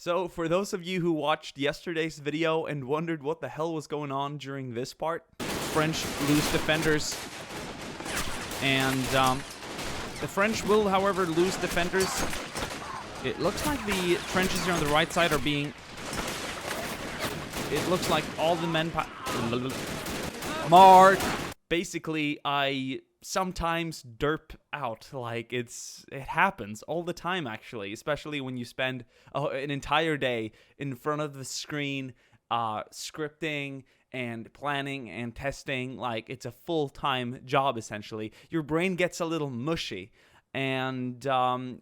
So, for those of you who watched yesterday's video and wondered what the hell was going on during this part, French lose defenders, and the French will, however, lose defenders. It looks like the trenches here on the right side are being... It looks like all the men... Mark! Basically, I sometimes derp out. Like, it happens all the time, actually. Especially when you spend an entire day in front of the screen, scripting and planning and testing. Like, it's a full-time job, essentially. Your brain gets a little mushy. And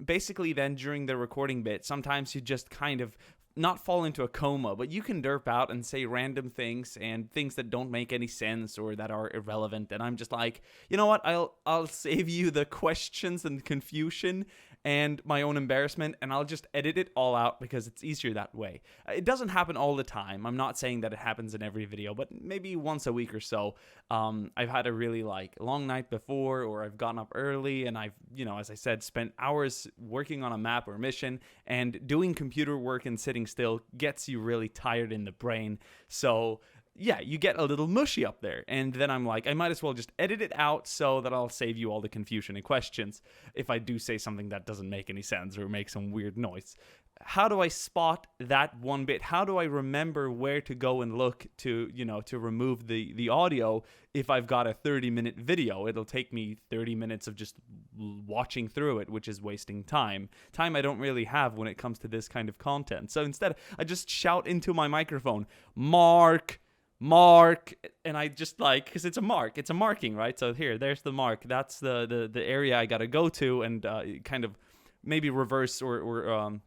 basically then during the recording bit, sometimes you just kind of not fall into a coma, but you can derp out and say random things and things that don't make any sense or that are irrelevant. And I'm just like, you know what? I'll save you the questions and confusion and my own embarrassment, and I'll just edit it all out because it's easier that way. It doesn't happen all the time. I'm not saying that it happens in every video, but maybe once a week or so. I've had a really long night before, or I've gotten up early and I've, as I said, spent hours working on a map or mission, and doing computer work and sitting still gets you really tired in the brain. So yeah, you get a little mushy up there. And then I'm like, I might as well just edit it out so that I'll save you all the confusion and questions if I do say something that doesn't make any sense or make some weird noise. How do I spot that one bit? How do I remember where to go and look to remove the audio if I've got a 30-minute video? It'll take me 30 minutes of just watching through it, which is wasting time. Time I don't really have when it comes to this kind of content. So instead, I just shout into my microphone, Mark, and I just because it's a mark. It's a marking, right? So there's the mark. That's the area I got to go to, and kind of maybe reverse or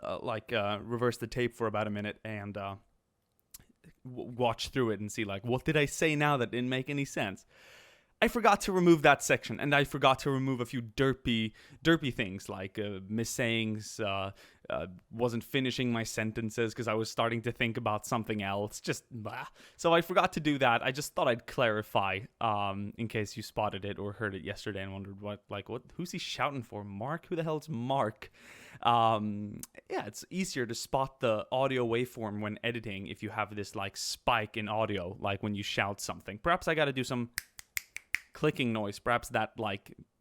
reverse the tape for about a minute and watch through it and see what did I say now that didn't make any sense. I forgot to remove that section, and I forgot to remove a few derpy things like missayings, wasn't finishing my sentences because I was starting to think about something else. Just blah. So I forgot to do that. I just thought I'd clarify in case you spotted it or heard it yesterday and wondered who's he shouting for? Mark? Who the hell's Mark? It's easier to spot the audio waveform when editing if you have this spike in audio, like when you shout something. Perhaps I got to do some clicking noise. Perhaps that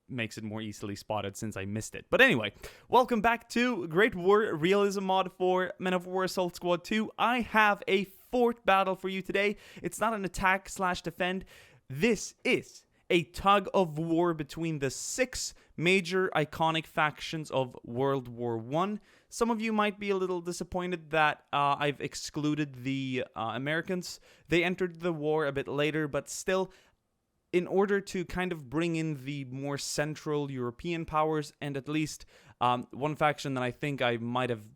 makes it more easily spotted since I missed it. But anyway, welcome back to Great War Realism Mod for Men of War Assault Squad 2. I have a fourth battle for you today. It's not an attack/defend. This is a tug of war between the 6 major iconic factions of World War I. Some of you might be a little disappointed that I've excluded the Americans. They entered the war a bit later, but still, in order to kind of bring in the more central European powers, and at least one faction that I think I might have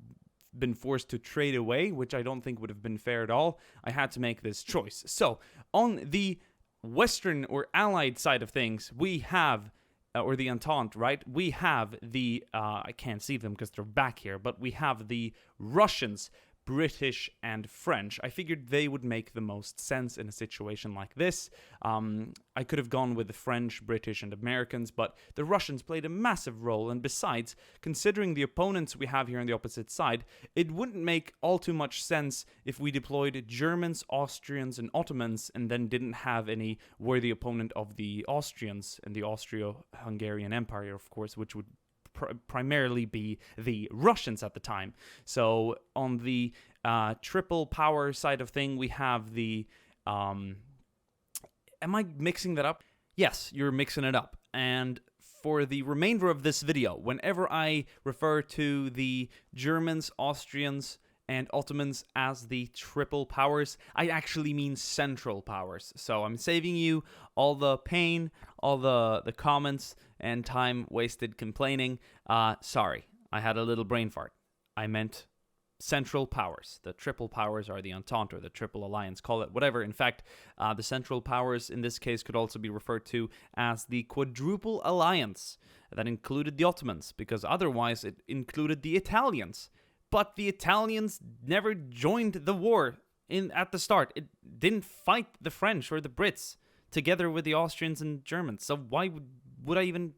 been forced to trade away, which I don't think would have been fair at all, I had to make this choice. So, on the Western or Allied side of things, we have, or the Entente, right? We have the, I can't see them because they're back here, but we have the Russians, British, and French. I figured they would make the most sense in a situation like this. I could have gone with the French, British, and Americans, but the Russians played a massive role, and besides, considering the opponents we have here on the opposite side, it wouldn't make all too much sense if we deployed Germans, Austrians, and Ottomans, and then didn't have any worthy opponent of the Austrians and the Austro-Hungarian Empire, of course, which would primarily be the Russians at the time. So on the triple power side of thing, we have the... am I mixing that up? Yes, you're mixing it up. And for the remainder of this video, whenever I refer to the Germans, Austrians, and Ottomans as the triple powers, I actually mean central powers. So I'm saving you all the pain, all the comments, and time wasted complaining. Sorry, I had a little brain fart. I meant central powers. The triple powers are the Entente or the Triple Alliance, call it whatever. In fact, the central powers in this case could also be referred to as the Quadruple Alliance. That included the Ottomans, because otherwise it included the Italians. But the Italians never joined the war at the start. It didn't fight the French or the Brits together with the Austrians and Germans. So why would I even...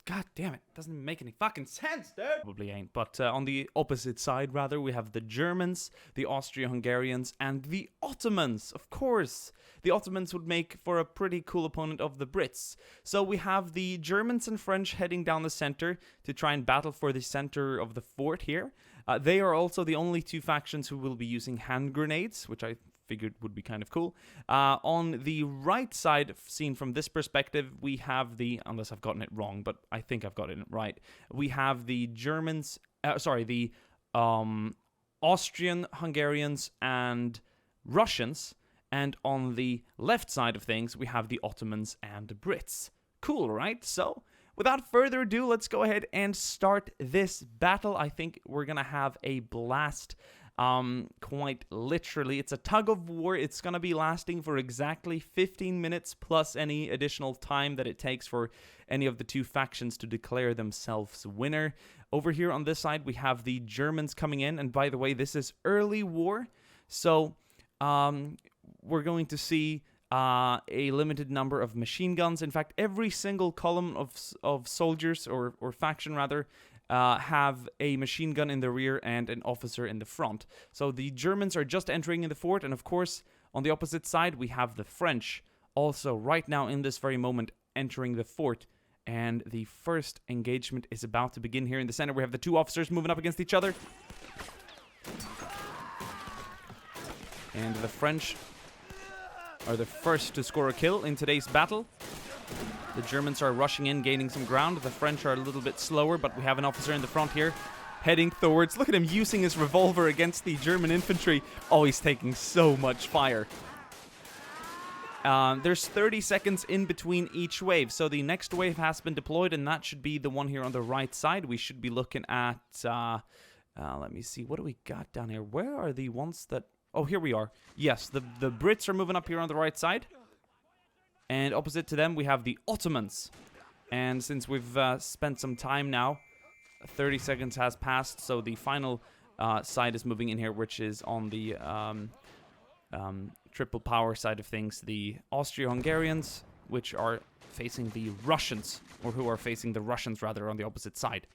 God damn it. Doesn't make any fucking sense, dude. Probably ain't. But on the opposite side, rather, we have the Germans, the Austro-Hungarians, and the Ottomans. Of course. The Ottomans would make for a pretty cool opponent of the Brits. So we have the Germans and French heading down the center to try and battle for the center of the fort here. They are also the only two factions who will be using hand grenades, which I figured would be kind of cool. On the right side, seen from this perspective, we have the, unless I've gotten it wrong, but I think I've gotten it right, we have the Germans, the Austrian, Hungarians, and Russians, and on the left side of things, we have the Ottomans and the Brits. Cool, right? So, without further ado, let's go ahead and start this battle. I think we're gonna have a blast. Quite literally. It's a tug of war. It's going to be lasting for exactly 15 minutes plus any additional time that it takes for any of the two factions to declare themselves winner. Over here on this side, we have the Germans coming in. And by the way, this is early war. So we're going to see a limited number of machine guns. In fact, every single column of soldiers, or faction rather, have a machine gun in the rear and an officer in the front. So the Germans are just entering in the fort, and of course, on the opposite side, we have the French, also right now in this very moment, entering the fort. And the first engagement is about to begin here in the center. We have the two officers moving up against each other. And the French are the first to score a kill in today's battle. The Germans are rushing in, gaining some ground. The French are a little bit slower, but we have an officer in the front here, heading towards. Look at him using his revolver against the German infantry. Oh, he's taking so much fire. There's 30 seconds in between each wave, so the next wave has been deployed, and that should be the one here on the right side. We should be looking at, let me see, what do we got down here? Where are the ones that, oh, here we are. Yes, the Brits are moving up here on the right side. And opposite to them, we have the Ottomans. And since we've spent some time now, 30 seconds has passed, so the final side is moving in here, which is on the triple power side of things. The Austro-Hungarians, which are facing the Russians, or who are facing the Russians, rather, on the opposite side.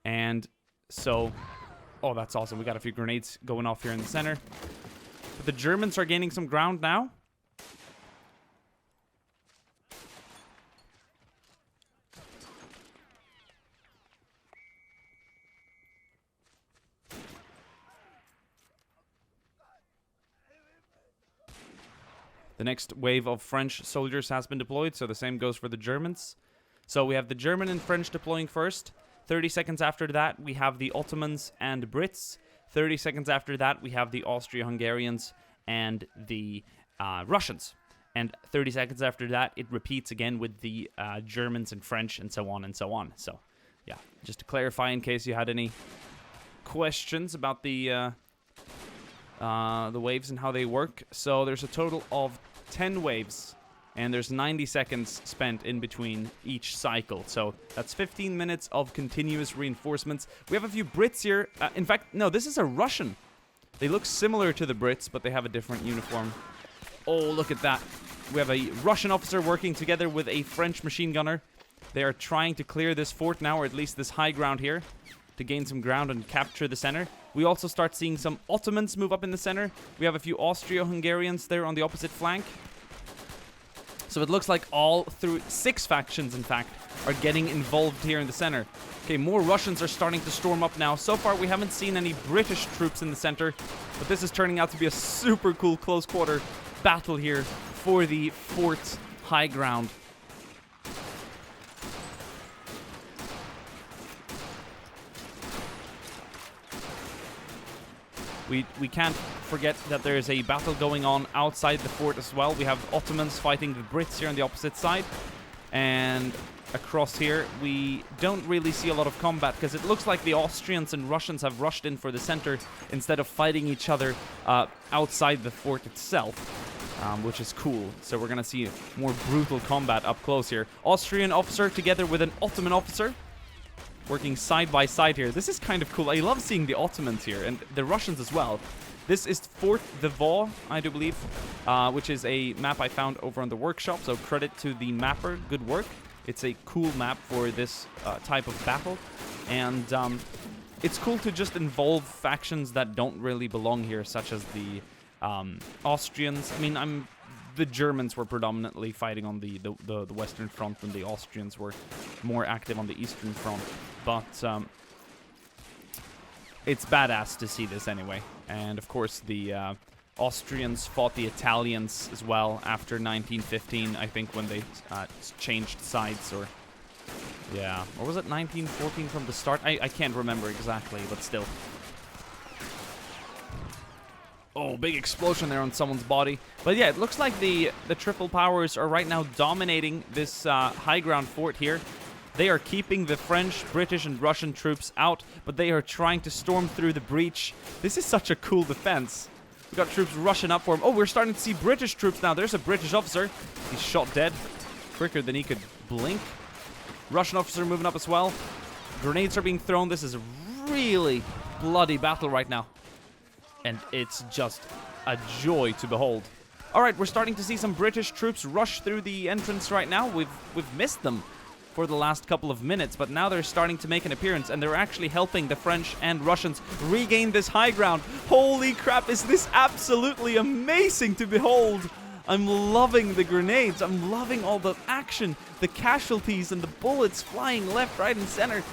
And so, oh, that's awesome. We got a few grenades going off here in the center. But the Germans are gaining some ground now. The next wave of French soldiers has been deployed, so the same goes for the Germans. So we have the German and French deploying first. 30 seconds after that, we have the Ottomans and Brits. 30 seconds after that, we have the Austro-Hungarians and the Russians. And 30 seconds after that, it repeats again with the Germans and French, and so on and so on. So, yeah, just to clarify in case you had any questions about the waves and how they work. So there's a total of 10 waves, and there's 90 seconds spent in between each cycle. So that's 15 minutes of continuous reinforcements. We have a few Brits here. In fact, no, this is a Russian. They look similar to the Brits, but they have a different uniform. Oh, look at that. We have a Russian officer working together with a French machine gunner. They are trying to clear this fort now, or at least this high ground here, to gain some ground and capture the center. We also start seeing some Ottomans move up in the center. We have a few Austro-Hungarians there on the opposite flank. So it looks like all through 6 factions, in fact, are getting involved here in the center. Okay, more Russians are starting to storm up now. So far, we haven't seen any British troops in the center, but this is turning out to be a super cool close-quarter battle here for the fort's high ground. We can't forget that there is a battle going on outside the fort as well. We have Ottomans fighting the Brits here on the opposite side. And across here, we don't really see a lot of combat because it looks like the Austrians and Russians have rushed in for the center instead of fighting each other outside the fort itself, which is cool. So we're going to see more brutal combat up close here. Austrian officer together with an Ottoman officer, working side by side here. This is kind of cool. I love seeing the Ottomans here, and the Russians as well. This is Fort the Vaw, I do believe, which is a map I found over on the workshop, so credit to the mapper. Good work. It's a cool map for this type of battle, and it's cool to just involve factions that don't really belong here, such as the Austrians. I mean, the Germans were predominantly fighting on the Western Front, and the Austrians were more active on the Eastern Front. But it's badass to see this anyway. And of course, the Austrians fought the Italians as well after 1915, I think, when they changed sides, or... yeah, or was it 1914 from the start? I can't remember exactly, but still. Oh, big explosion there on someone's body. But yeah, it looks like the triple powers are right now dominating this high ground fort here. They are keeping the French, British, and Russian troops out, but they are trying to storm through the breach. This is such a cool defense. We got troops rushing up for him. Oh, we're starting to see British troops now. There's a British officer. He's shot dead quicker than he could blink. Russian officer moving up as well. Grenades are being thrown. This is a really bloody battle right now. And it's just a joy to behold. All right, we're starting to see some British troops rush through the entrance right now. We've missed them for the last couple of minutes, but now they're starting to make an appearance, and they're actually helping the French and Russians regain this high ground. Holy crap, is this absolutely amazing to behold. I'm loving the grenades. I'm loving all the action, the casualties, and the bullets flying left, right, and center.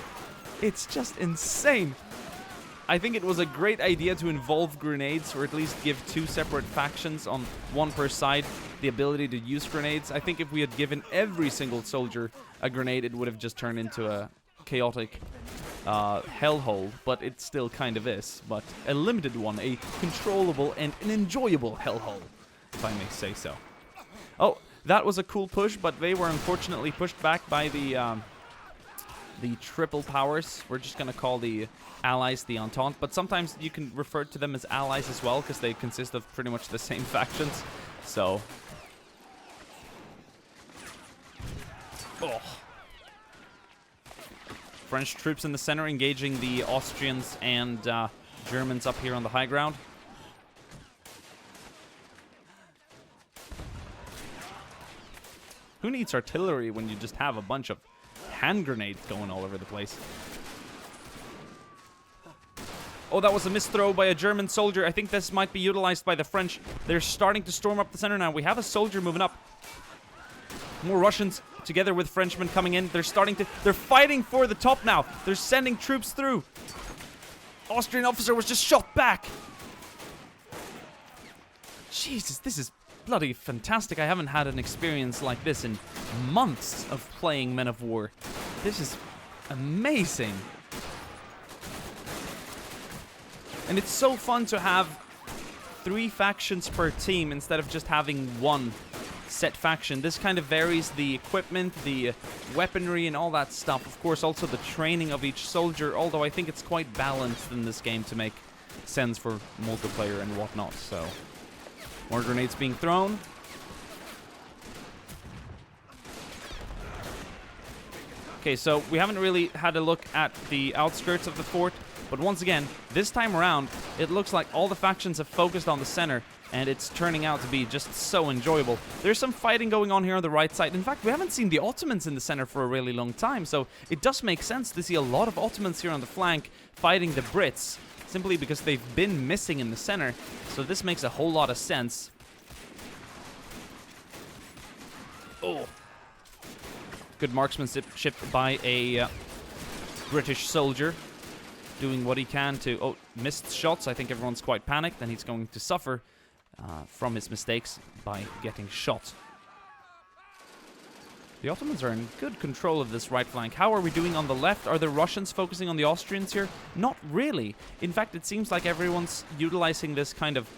It's just insane. I think it was a great idea to involve grenades, or at least give two separate factions on one per side the ability to use grenades. I think if we had given every single soldier a grenade, it would have just turned into a chaotic hellhole, but it still kind of is. But a limited one, a controllable and an enjoyable hellhole, if I may say so. Oh, that was a cool push, but they were unfortunately pushed back by the triple powers. We're just gonna call the allies the Entente, but sometimes you can refer to them as allies as well, because they consist of pretty much the same factions. So, oh. French troops in the center engaging the Austrians and Germans up here on the high ground. Who needs artillery when you just have a bunch of hand grenades going all over the place? Oh, that was a misthrow by a German soldier. I think this might be utilized by the French. They're starting to storm up the center now. We have a soldier moving up. More Russians together with Frenchmen coming in. They're fighting for the top now. They're sending troops through. Austrian officer was just shot back. Jesus, this is bloody fantastic. I haven't had an experience like this in months of playing Men of War. This is amazing. And it's so fun to have 3 factions per team instead of just having one set faction. This kind of varies the equipment, the weaponry, and all that stuff. Of course, also the training of each soldier, although I think it's quite balanced in this game to make sense for multiplayer and whatnot. So, more grenades being thrown. Okay, so we haven't really had a look at the outskirts of the fort. But once again, this time around, it looks like all the factions have focused on the center, and it's turning out to be just so enjoyable. There's some fighting going on here on the right side. In fact, we haven't seen the Ottomans in the center for a really long time, so it does make sense to see a lot of Ottomans here on the flank fighting the Brits, simply because they've been missing in the center, so this makes a whole lot of sense. Oh. Good marksmanship by a British soldier, doing what he can to... Oh, missed shots. I think everyone's quite panicked, and he's going to suffer from his mistakes by getting shot. The Ottomans are in good control of this right flank. How are we doing on the left? Are the Russians focusing on the Austrians here? Not really. In fact, it seems like everyone's utilizing this kind of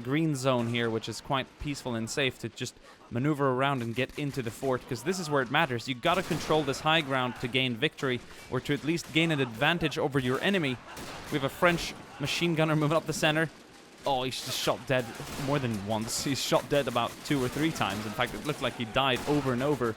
green zone here, which is quite peaceful and safe to just maneuver around and get into the fort, because this is where it matters. You gotta control this high ground to gain victory, or to at least gain an advantage over your enemy. We have a French machine gunner moving up the center. Oh, he's just shot dead more than once. He's shot dead about 2 or 3 times. In fact, it looked like he died over and over.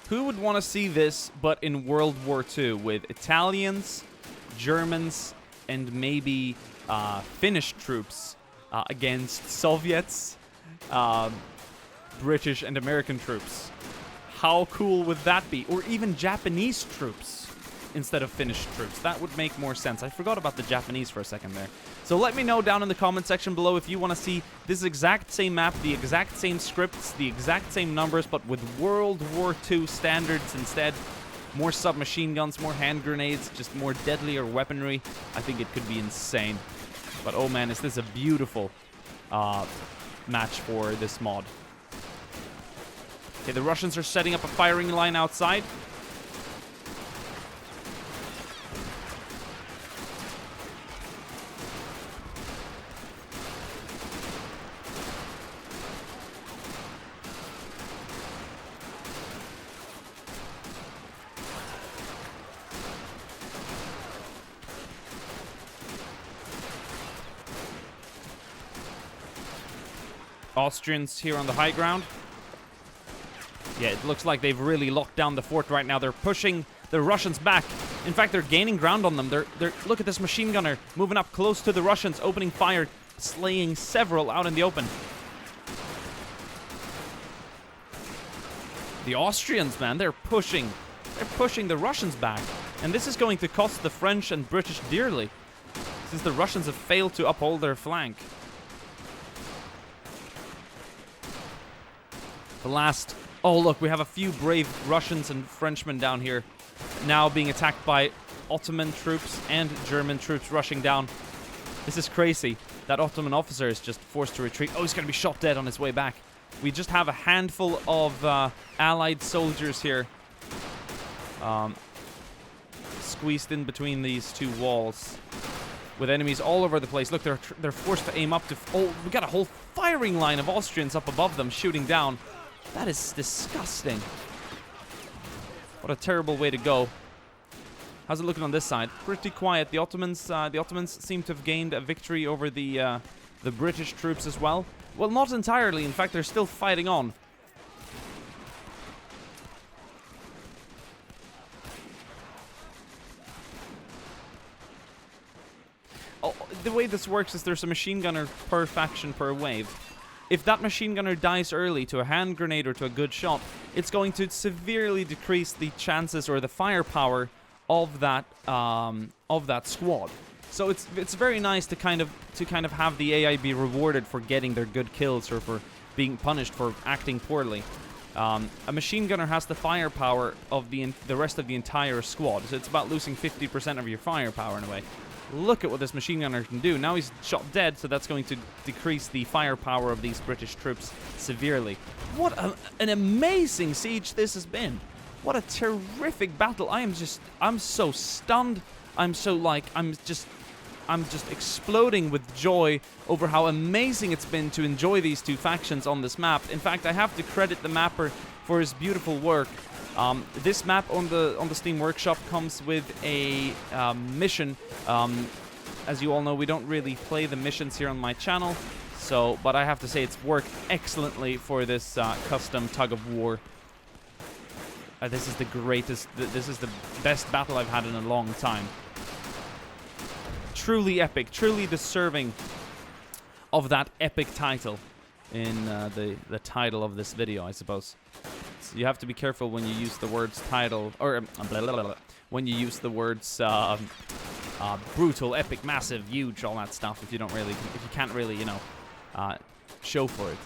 Who would want to see this, but in World War II, with Italians, Germans, and maybe Finnish troops against Soviets, British, and American troops? How cool would that be? Or even Japanese troops instead of Finnish troops. That would make more sense. I forgot about the Japanese for a second there. So let me know down in the comment section below if you want to see this exact same map, the exact same scripts, the exact same numbers, but with World War II standards instead. More submachine guns, more hand grenades, just more deadlier weaponry. I think it could be insane. But oh man, is this a beautiful match for this mod. Okay, the Russians are setting up a firing line outside. Austrians here on the high ground. Yeah, it looks like they've really locked down the fort right now. They're pushing the Russians back. In fact, they're gaining ground on them. They're look at this machine gunner moving up close to the Russians, opening fire, slaying several out in the open. The Austrians, man, they're pushing the Russians back. And this is going to cost the French and British dearly, since the Russians have failed to uphold their flank. The last... Oh, look, we have a few brave Russians and Frenchmen down here now being attacked by Ottoman troops and German troops rushing down. This is crazy. That Ottoman officer is just forced to retreat. Oh, he's going to be shot dead on his way back. We just have a handful of Allied soldiers here squeezed in between these two walls with enemies all over the place. Look, they're forced to aim up to... Oh, we got a whole firing line of Austrians up above them shooting down. That is disgusting. What a terrible way to go. How's it looking on this side? Pretty quiet. The Ottomans seem to have gained a victory over the British troops as well. Well, not entirely. In fact, they're still fighting on. Oh, the way this works is there's a machine gunner per faction per wave. If that machine gunner dies early to a hand grenade or to a good shot, it's going to severely decrease the chances or the firepower of that squad. So it's very nice to kind of have the AI be rewarded for getting their good kills or for being punished for acting poorly. A machine gunner has the firepower of the rest of the entire squad, so it's about losing 50% of your firepower in a way. Look at what this machine gunner can do. Now he's shot dead, so that's going to decrease the firepower of these British troops severely. What an amazing siege this has been. What a terrific battle. I'm so stunned. I'm just exploding with joy over how amazing it's been to enjoy these two factions on this map. In fact, I have to credit the mapper for his beautiful work. This map on the Steam Workshop comes with a mission. As you all know, we don't really play the missions here on my channel, but I have to say it's worked excellently for this custom tug of war. This is the greatest. This is the best battle I've had in a long time. Truly epic, truly deserving of that epic title in the title of this video, I suppose. So you have to be careful when you use the words title, or when you use the words brutal, epic, massive, huge, all that stuff. If you can't really, show for it.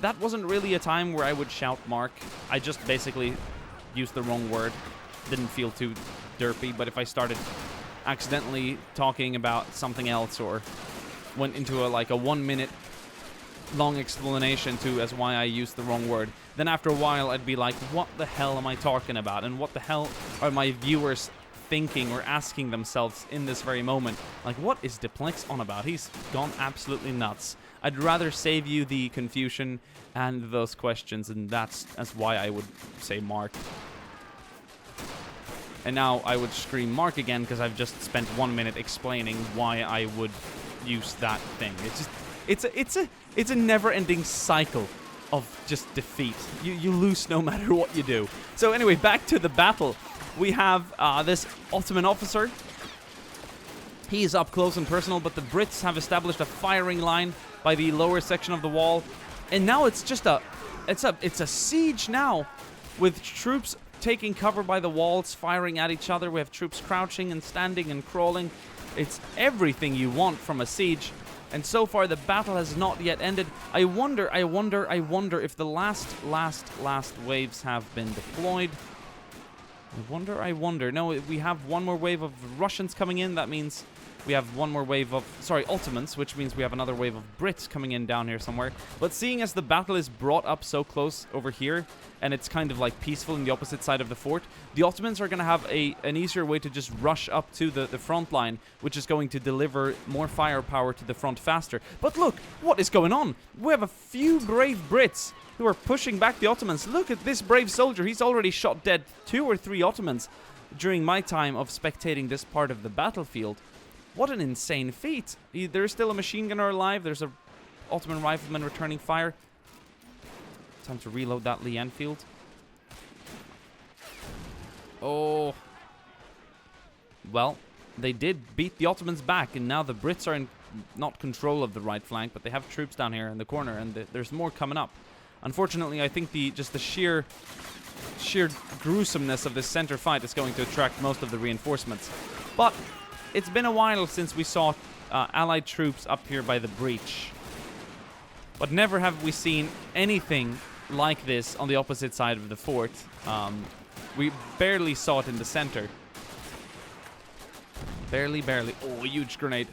That wasn't really a time where I would shout Mark. I just basically used the wrong word. Didn't feel too derpy, but if I started accidentally talking about something else or went into a 1 minute long explanation as why I used the wrong word, then after a while I'd be like, what the hell am I talking about? And what the hell are my viewers thinking or asking themselves in this very moment? Like, what is Diplex on about? He's gone absolutely nuts. I'd rather save you the confusion and those questions, and that's why I would say Mark. And now I would scream Mark again because I've just spent 1 minute explaining why I would use that thing. It's a never-ending cycle of just defeat. You lose no matter what you do. So anyway, back to the battle. We have this Ottoman officer. He is up close and personal, but the Brits have established a firing line by the lower section of the wall, and now it's just it's a siege now, with troops taking cover by the walls, firing at each other. We have troops crouching and standing and crawling. It's everything you want from a siege, and so far the battle has not yet ended. I wonder if the last waves have been deployed. I wonder. No, we have one more wave of Russians coming in. That means we have one more wave of, Ottomans, which means we have another wave of Brits coming in down here somewhere. But seeing as the battle is brought up so close over here, and it's kind of like peaceful in the opposite side of the fort, the Ottomans are going to have an easier way to just rush up to the front line, which is going to deliver more firepower to the front faster. But look, what is going on? We have a few brave Brits who are pushing back the Ottomans. Look at this brave soldier. He's already shot dead 2 or 3 Ottomans during my time of spectating this part of the battlefield. What an insane feat. There's still a machine gunner alive. There's a Ottoman rifleman returning fire. Time to reload that Lee Enfield. Oh. Well, they did beat the Ottomans back, and now the Brits are in not control of the right flank, but they have troops down here in the corner, and there's more coming up. Unfortunately, I think the sheer gruesomeness of this center fight is going to attract most of the reinforcements. But it's been a while since we saw Allied troops up here by the breach. But never have we seen anything like this on the opposite side of the fort. We barely saw it in the center. Barely. Oh, a huge grenade.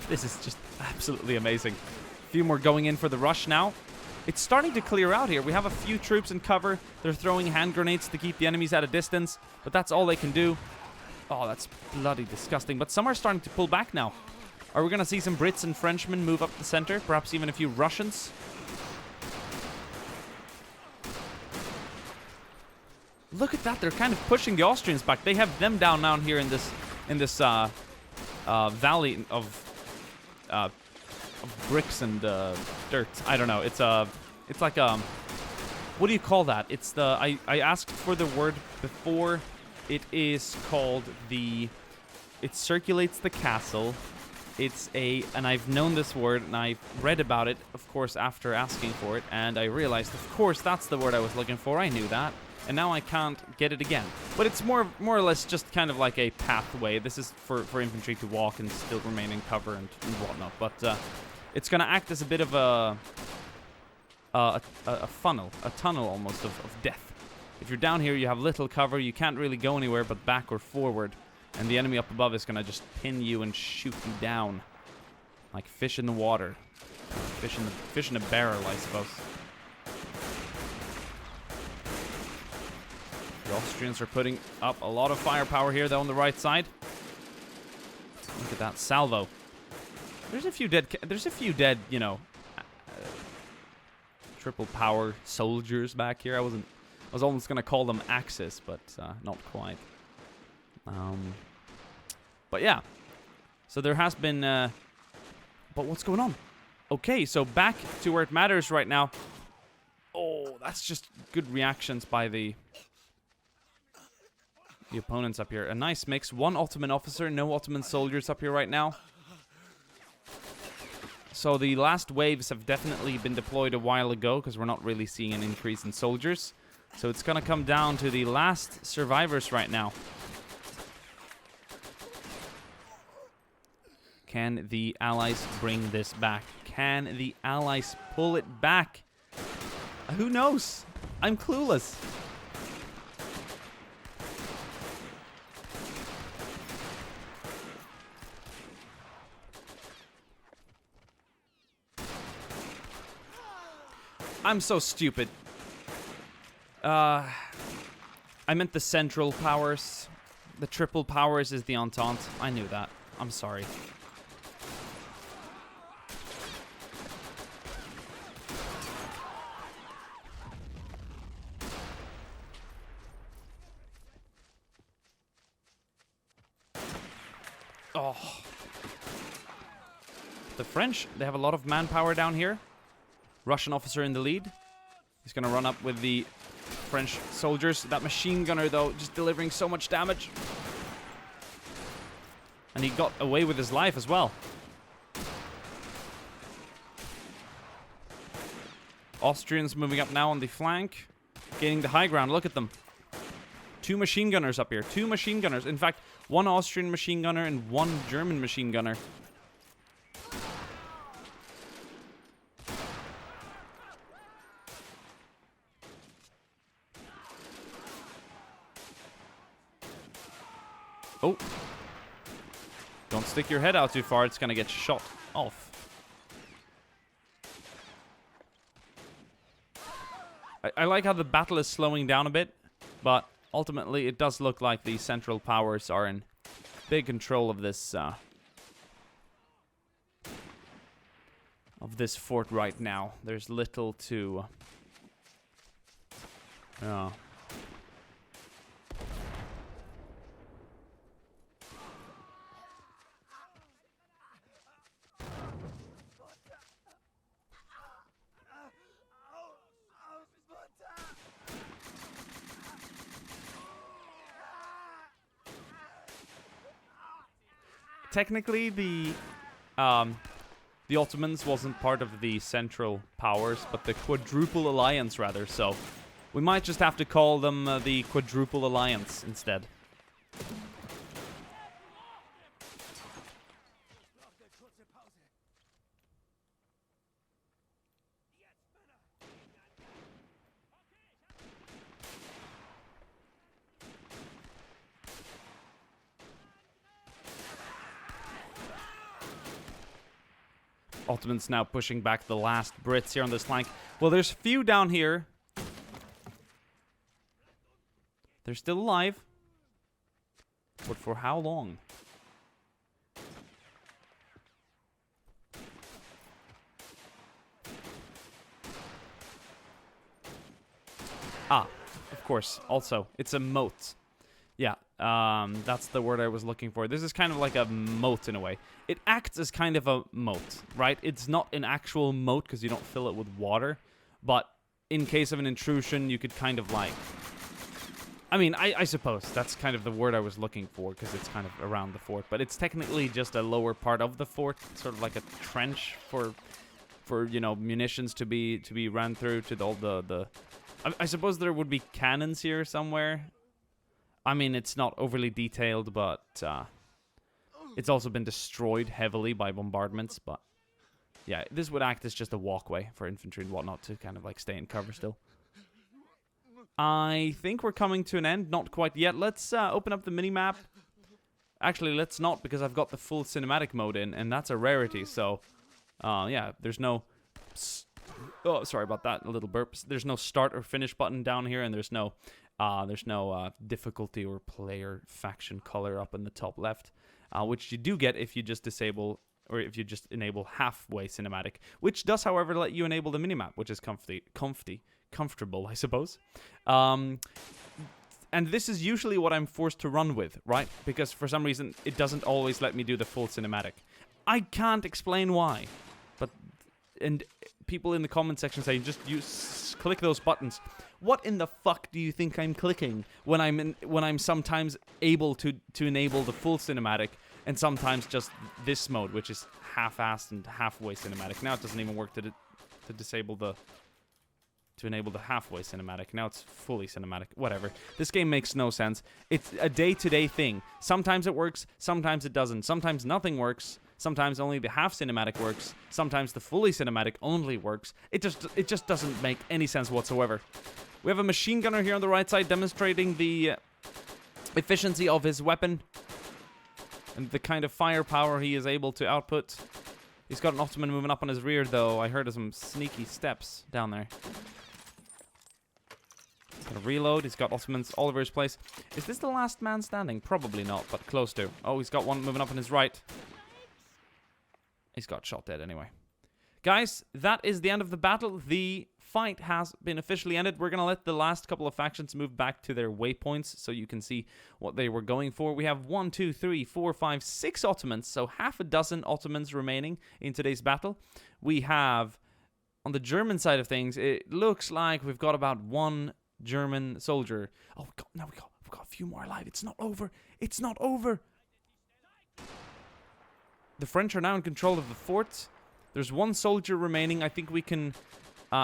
This is just absolutely amazing. A few more going in for the rush now. It's starting to clear out here. We have a few troops in cover. They're throwing hand grenades to keep the enemies at a distance, but that's all they can do. Oh, that's bloody disgusting. But some are starting to pull back now. Are we going to see some Brits and Frenchmen move up the center? Perhaps even a few Russians? Look at that. They're kind of pushing the Austrians back. They have them down here in this valley of bricks and dirt. I don't know. It's like what do you call that? It's the I asked for the word before. It is called it circulates the castle. And I've known this word, and I read about it, of course, after asking for it, and I realized, of course, that's the word I was looking for. I knew that, and now I can't get it again. But it's more or less just kind of like a pathway. This is for infantry to walk and still remain in cover and whatnot. But it's going to act as a bit of a funnel, a tunnel almost of death. If you're down here, you have little cover. You can't really go anywhere but back or forward. And the enemy up above is going to just pin you and shoot you down. Like fish in the water. Fish in a barrel, I suppose. The Austrians are putting up a lot of firepower here, though, on the right side. Look at that salvo. There's a few dead, you know, triple power soldiers back here. I was almost going to call them Axis, but not quite. But yeah. So there has been... but what's going on? Okay, so back to where it matters right now. Oh, that's just good reactions by the opponents up here. A nice mix. 1 Ottoman officer, no Ottoman soldiers up here right now. So the last waves have definitely been deployed a while ago, because we're not really seeing an increase in soldiers. So it's going to come down to the last survivors right now. Can the Allies bring this back? Can the Allies pull it back? Who knows? I'm clueless. I'm so stupid. I meant the Central Powers. The Triple Powers is the Entente. I knew that. I'm sorry. Oh. The French, they have a lot of manpower down here. Russian officer in the lead. He's gonna run up with the French soldiers. That machine gunner, though, just delivering so much damage. And he got away with his life as well. Austrians moving up now on the flank. Gaining the high ground. Look at them. 2 machine gunners up here. 2 machine gunners. In fact, 1 Austrian machine gunner and 1 German machine gunner. Oh. Don't stick your head out too far. It's going to get shot off. I like how the battle is slowing down a bit, but ultimately it does look like the Central Powers are in big control of this fort right now. There's little to... Technically, the Ottomans wasn't part of the Central Powers, but the Quadruple Alliance, rather, so we might just have to call them the Quadruple Alliance instead. Ottomans now pushing back the last Brits here on this flank. Well, there's few down here. They're still alive. But for how long? Ah, of course. Also, it's a moat. Yeah, that's the word I was looking for. This is kind of like a moat in a way. It acts as kind of a moat, right? It's not an actual moat because you don't fill it with water. But in case of an intrusion, you could kind of like... I mean, I suppose that's kind of the word I was looking for because it's kind of around the fort. But it's technically just a lower part of the fort, sort of like a trench for you know, munitions to be ran through to all the... I suppose there would be cannons here somewhere. I mean, it's not overly detailed, but it's also been destroyed heavily by bombardments. But yeah, this would act as just a walkway for infantry and whatnot to kind of like stay in cover still. I think we're coming to an end. Not quite yet. Let's open up the minimap. Actually, let's not, because I've got the full cinematic mode in, and that's a rarity. So, yeah, there's no... Oh, sorry about that. A little burp. There's no start or finish button down here, and there's no difficulty or player faction color up in the top left, which you do get if you just disable or if you just enable halfway cinematic, which does, however, let you enable the minimap, which is comfortable, I suppose. And this is usually what I'm forced to run with, right? Because for some reason, it doesn't always let me do the full cinematic. I can't explain why, and people in the comment section say, just click those buttons. What in the fuck do you think I'm clicking when I'm sometimes able to enable the full cinematic and sometimes just this mode, which is half-assed and halfway cinematic. Now it doesn't even work to enable the halfway cinematic. Now it's fully cinematic. Whatever. This game makes no sense. It's a day-to-day thing. Sometimes it works, sometimes it doesn't. Sometimes nothing works. Sometimes only the half cinematic works. Sometimes the fully cinematic only works. It just doesn't make any sense whatsoever. We have a machine gunner here on the right side demonstrating the efficiency of his weapon and the kind of firepower he is able to output. He's got an Ottoman moving up on his rear, though. I heard some sneaky steps down there. Gonna reload. He's got Ottomans all over his place. Is this the last man standing? Probably not, but close to. Oh, he's got one moving up on his right. He's got shot dead anyway. Guys, that is the end of the battle. The fight has been officially ended. We're going to let the last couple of factions move back to their waypoints so you can see what they were going for. We have 1, 2, 3, 4, 5, 6 Ottomans, so half a dozen Ottomans remaining in today's battle. We have, on the German side of things, it looks like we've got about 1 German soldier. Oh, we've got a few more alive. It's not over. It's not over. The French are now in control of the fort. There's 1 soldier remaining. I think we can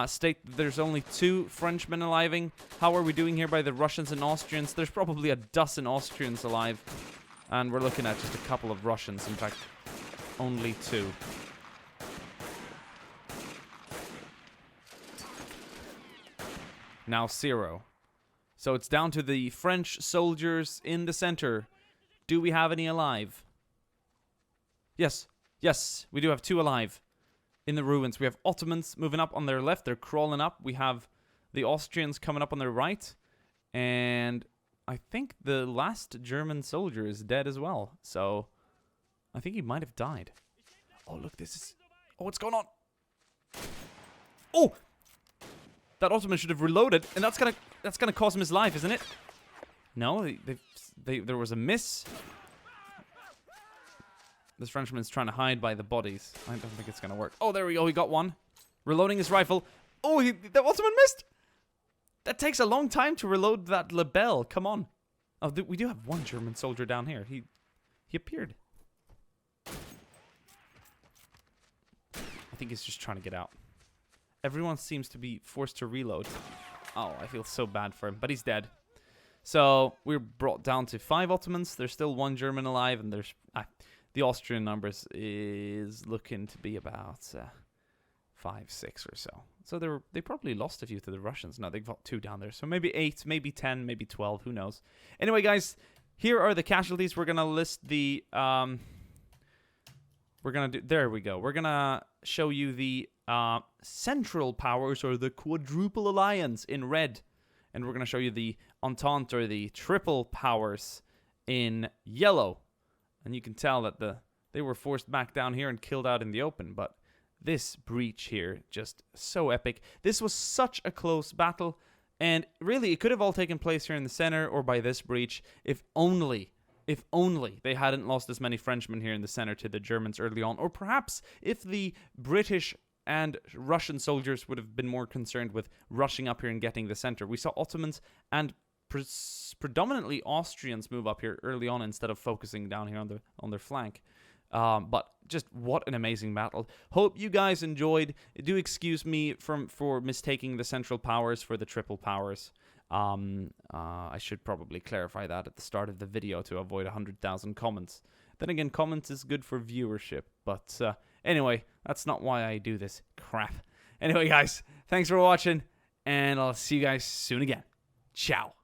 state that there's only 2 Frenchmen alive. How are we doing here by the Russians and Austrians? There's probably a dozen Austrians alive. And we're looking at just a couple of Russians. In fact, only 2. Now 0. So it's down to the French soldiers in the center. Do we have any alive? Yes. Yes, we do have 2 alive. In the ruins, we have Ottomans moving up on their left. They're crawling up. We have the Austrians coming up on their right. And I think the last German soldier is dead as well. So I think he might have died. Oh, look, this is... Oh, what's going on? Oh! That Ottoman should have reloaded. And that's gonna cost him his life, isn't it? No, there was a miss. This Frenchman's trying to hide by the bodies. I don't think it's going to work. Oh, there we go. He got 1. Reloading his rifle. Oh, the Ottoman missed. That takes a long time to reload that Lebel. Come on. Oh, we do have 1 German soldier down here. He appeared. I think he's just trying to get out. Everyone seems to be forced to reload. Oh, I feel so bad for him. But he's dead. So we're brought down to 5 Ottomans. There's still 1 German alive. And there's... the Austrian numbers is looking to be about 5, 6 or so. So they probably lost a few to the Russians. No, they've got 2 down there. So maybe 8, maybe 10, maybe 12. Who knows? Anyway, guys, here are the casualties. We're going to list the... There we go. We're going to show you the Central Powers, or the Quadruple Alliance, in red. And we're going to show you the Entente, or the Triple Powers, in yellow. And you can tell that they were forced back down here and killed out in the open. But this breach here, just so epic. This was such a close battle. And really, it could have all taken place here in the center or by this breach if only they hadn't lost as many Frenchmen here in the center to the Germans early on. Or perhaps if the British and Russian soldiers would have been more concerned with rushing up here and getting the center. We saw Ottomans and predominantly Austrians move up here early on instead of focusing down here on their flank. But just what an amazing battle. Hope you guys enjoyed. Do excuse me for mistaking the Central Powers for the Triple Powers. I should probably clarify that at the start of the video to avoid 100,000 comments. Then again, comments is good for viewership. But anyway, that's not why I do this crap. Anyway, guys, thanks for watching, and I'll see you guys soon again. Ciao.